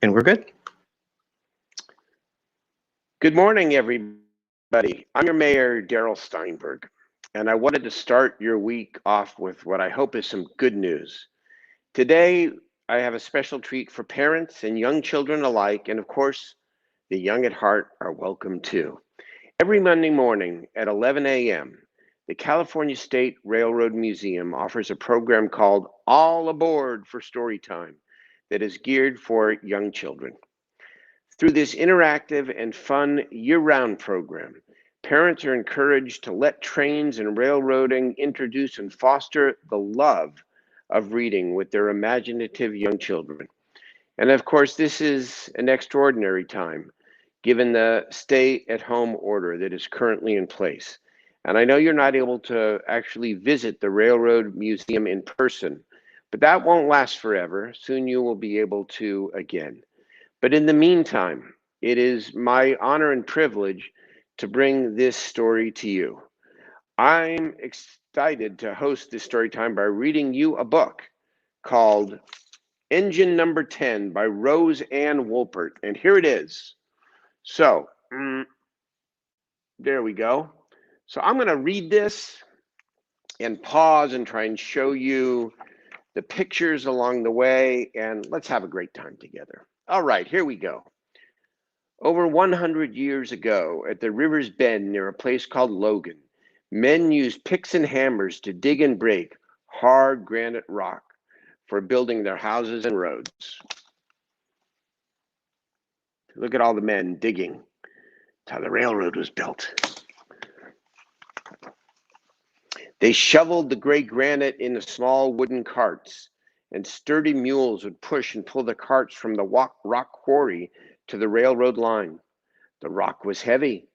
And we're good. Good morning, everybody. I'm your mayor, Darrell Steinberg, and I wanted to start your week off with what I hope is some good news. Today, I have a special treat for parents and young children alike, and of course, the young at heart are welcome too. Every Monday morning at 11 a.m., the California State Railroad Museum offers a program called All Aboard for Storytime that is geared for young children. Through this interactive and fun year-round program, parents are encouraged to let trains and railroading introduce and foster the love of reading with their imaginative young children. And of course, this is an extraordinary time given the stay-at-home order that is currently in place. And I know you're not able to actually visit the Railroad Museum in person, but that won't last forever. Soon you will be able to again. But in the meantime, it is my honor and privilege to bring this story to you. I'm excited to host this story time by reading you a book called Engine Number 10 by Rose Ann Woolpert. And here it is. So, there we go. So I'm going to read this and pause and try and show you the pictures along the way, and let's have a great time together. All right, here we go. Over 100 years ago, at the river's bend near a place called Logan, men used picks and hammers to dig and break hard granite rock for building their houses and roads. Look at all the men digging. That's how the railroad was built. They shoveled the gray granite into small wooden carts, and sturdy mules would push and pull the carts from the rock quarry to the railroad line. The rock was heavy,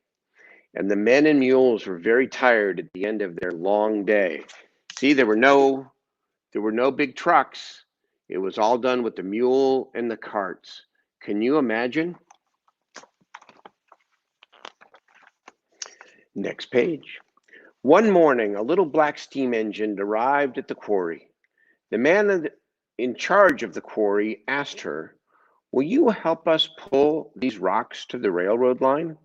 and the men and mules were very tired at the end of their long day. See, there were no big trucks. It was all done with the mule and the carts. Can you imagine? Next page. One morning, a little black steam engine arrived at the quarry. The man in charge of the quarry asked her, "Will you help us pull these rocks to the railroad line?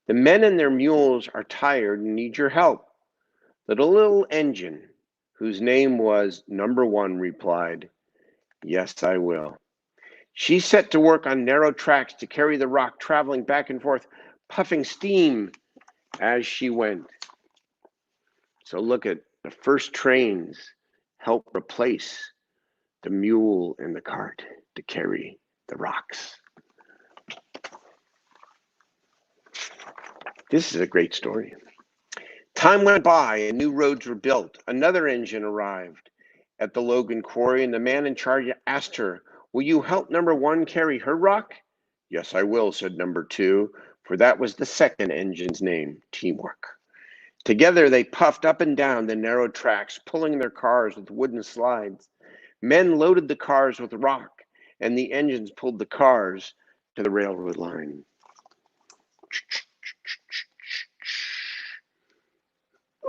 The men and their mules are tired and need your help." The little engine, whose name was Number 1, replied, "Yes, I will." She set to work on narrow tracks to carry the rock, traveling back and forth, puffing steam as she went. So look at the first trains help replace the mule and the cart to carry the rocks. This is a great story. Time went by and new roads were built. Another engine arrived at the Logan quarry, and the man in charge asked her, "Will you help Number 1 carry her rock?" "Yes, I will," said Number 2, for that was the second engine's name, teamwork. Together they puffed up and down the narrow tracks, pulling their cars with wooden slides. Men loaded the cars with rock, and the engines pulled the cars to the railroad line.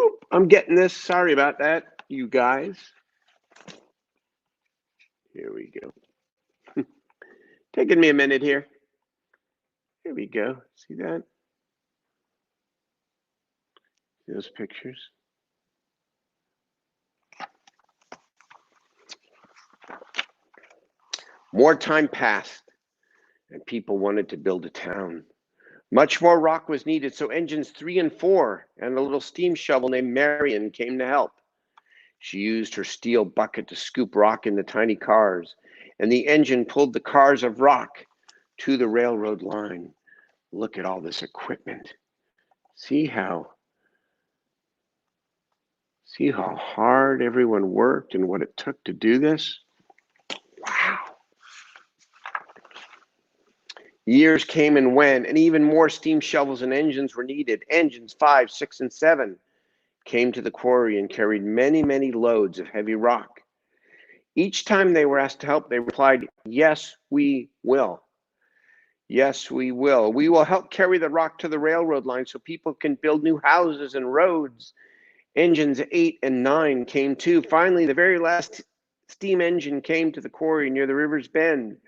Oop, I'm getting this. Sorry about that, you guys. Here we go. Taking me a minute here. Here we go. See that? See those pictures? More time passed, and people wanted to build a town. Much more rock was needed, so engines 3 and 4 and a little steam shovel named Marion came to help. She used her steel bucket to scoop rock in the tiny cars, and the engine pulled the cars of rock to the railroad line. Look at all this equipment. See how hard everyone worked and what it took to do this? Wow. Years came and went, and even more steam shovels and engines were needed. Engines 5, 6, and 7 came to the quarry and carried many, many loads of heavy rock. Each time they were asked to help, they replied, "Yes, we will. Yes, we will. We will help carry the rock to the railroad line so people can build new houses and roads." Engines 8 and 9 came too. Finally, the very last steam engine came to the quarry near the river's bend.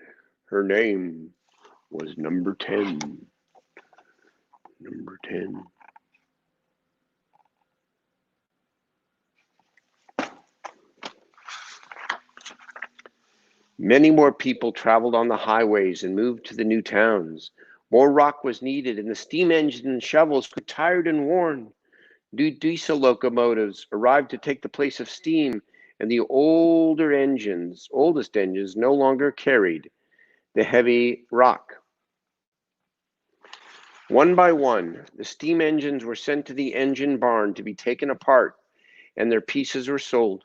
Her name was number 10. Number 10. Many more people traveled on the highways and moved to the new towns. More rock was needed, and the steam engine and shovels grew tired and worn. New diesel locomotives arrived to take the place of steam, and the oldest engines no longer carried the heavy rock. One by one, the steam engines were sent to the engine barn to be taken apart, and their pieces were sold.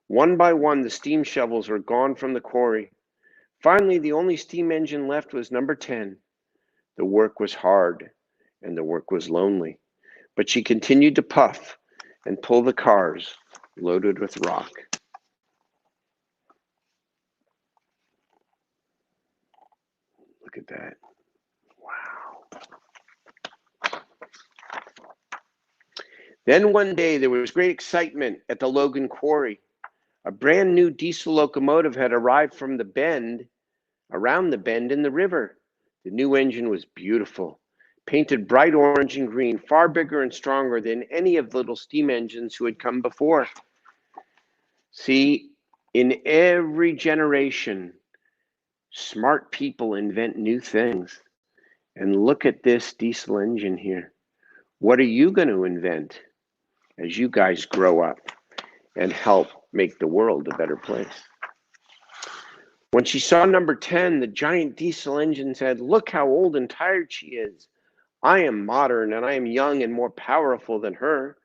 One by one, the steam shovels were gone from the quarry. Finally, the only steam engine left was number 10. The work was hard, and the work was lonely, but she continued to puff and pull the cars loaded with rock. Look at that. Wow. Then one day there was great excitement at the Logan Quarry. A brand new diesel locomotive had arrived from around the bend in the river. The new engine was beautiful, painted bright orange and green, far bigger and stronger than any of the little steam engines who had come before. See, in every generation, smart people invent new things. And look at this diesel engine here. What are you going to invent as you guys grow up and help make the world a better place? When she saw number 10, the giant diesel engine said, "Look how old and tired she is. I am modern and I am young and more powerful than her.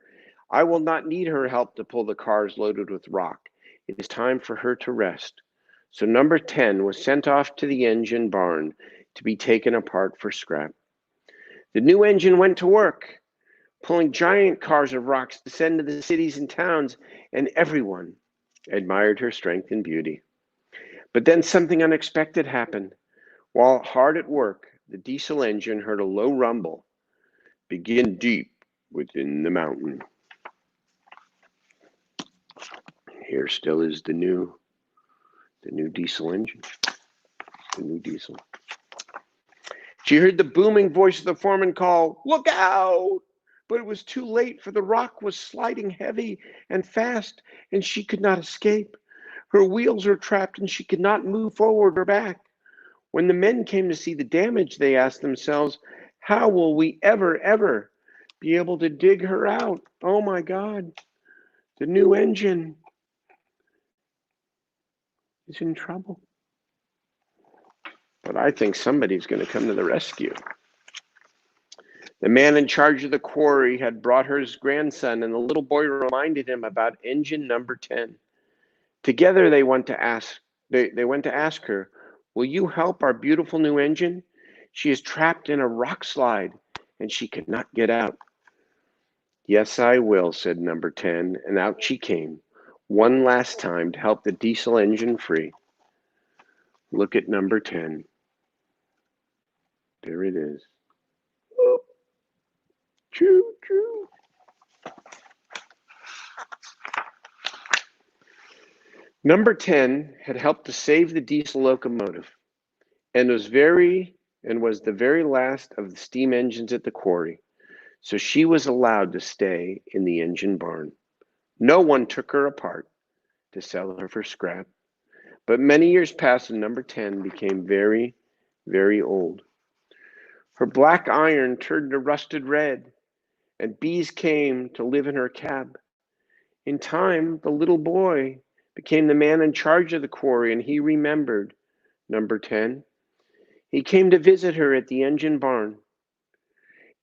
I will not need her help to pull the cars loaded with rock. It is time for her to rest." So number 10 was sent off to the engine barn to be taken apart for scrap. The new engine went to work, pulling giant cars of rocks to send to the cities and towns, and everyone admired her strength and beauty. But then something unexpected happened. While hard at work, the diesel engine heard a low rumble begin deep within the mountain. Here still is the new diesel engine, the new diesel. She heard the booming voice of the foreman call, "Look out!" But it was too late, for the rock was sliding heavy and fast, and she could not escape. Her wheels were trapped, and she could not move forward or back. When the men came to see the damage, they asked themselves, "How will we ever be able to dig her out? Oh my God, the new engine is in trouble." But I think somebody's going to come to the rescue. The man in charge of the quarry had brought her his grandson, and the little boy reminded him about engine number 10. Together they went to ask her, "Will you help our beautiful new engine? She is trapped in a rock slide and she could not get out." "Yes, I will," said number 10, and out she came, one last time to help the diesel engine free. Look at number 10. There it is. Oh, choo choo. Number 10 had helped to save the diesel locomotive and was the very last of the steam engines at the quarry. So she was allowed to stay in the engine barn. No one took her apart to sell her for scrap. But many years passed and number 10 became very, very old. Her black iron turned to rusted red, and bees came to live in her cab. In time, the little boy became the man in charge of the quarry, and he remembered number 10. He came to visit her at the engine barn,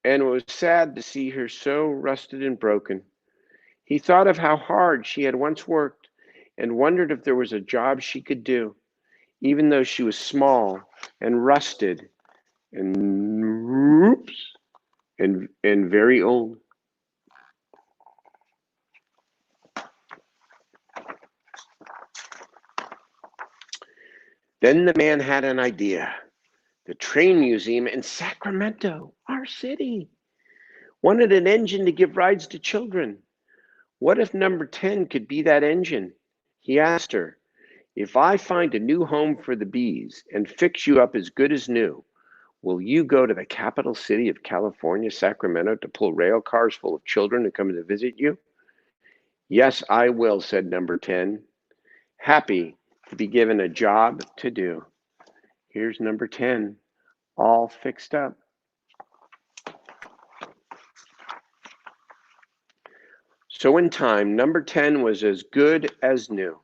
and it was sad to see her so rusted and broken. He thought of how hard she had once worked and wondered if there was a job she could do, even though she was small and rusted and very old. Then the man had an idea. The train museum in Sacramento, our city, wanted an engine to give rides to children. What if number 10 could be that engine? He asked her. If I find a new home for the bees and fix you up as good as new, will you go to the capital city of California, Sacramento, to pull rail cars full of children to come to visit you? Yes, I will, said number 10, happy to be given a job to do. Here's number 10, all fixed up. So in time, number 10 was as good as new.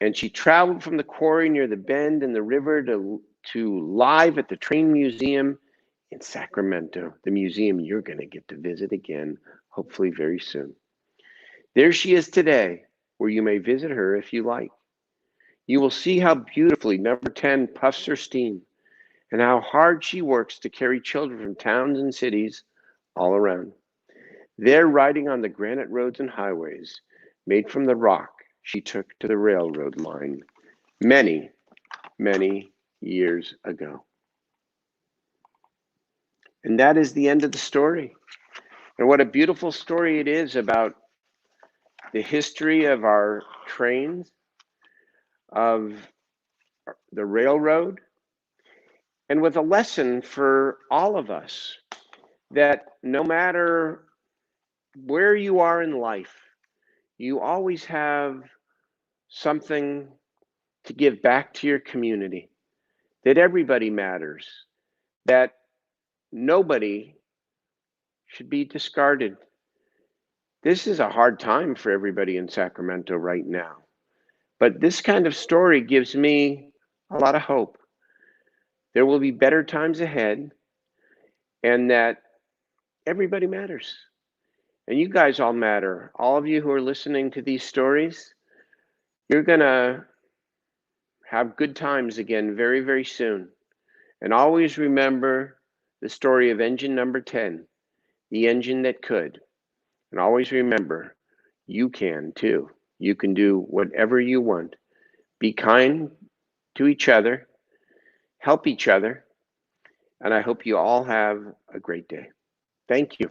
And she traveled from the quarry near the bend in the river to live at the Train Museum in Sacramento, the museum you're going to get to visit again, hopefully very soon. There she is today, where you may visit her if you like. You will see how beautifully number 10 puffs her steam and how hard she works to carry children from towns and cities all around. They're riding on the granite roads and highways made from the rock she took to the railroad line many, many years ago. And that is the end of the story. And what a beautiful story it is about the history of our trains, of the railroad, and with a lesson for all of us that no matter where you are in life, you always have something to give back to your community, that everybody matters, that nobody should be discarded. This is a hard time for everybody in Sacramento right now, but this kind of story gives me a lot of hope. There will be better times ahead, and that everybody matters. And you guys all matter. All of you who are listening to these stories, you're going to have good times again very, very soon. And always remember the story of engine number 10, the engine that could. And always remember, you can too. You can do whatever you want. Be kind to each other, help each other, and I hope you all have a great day. Thank you.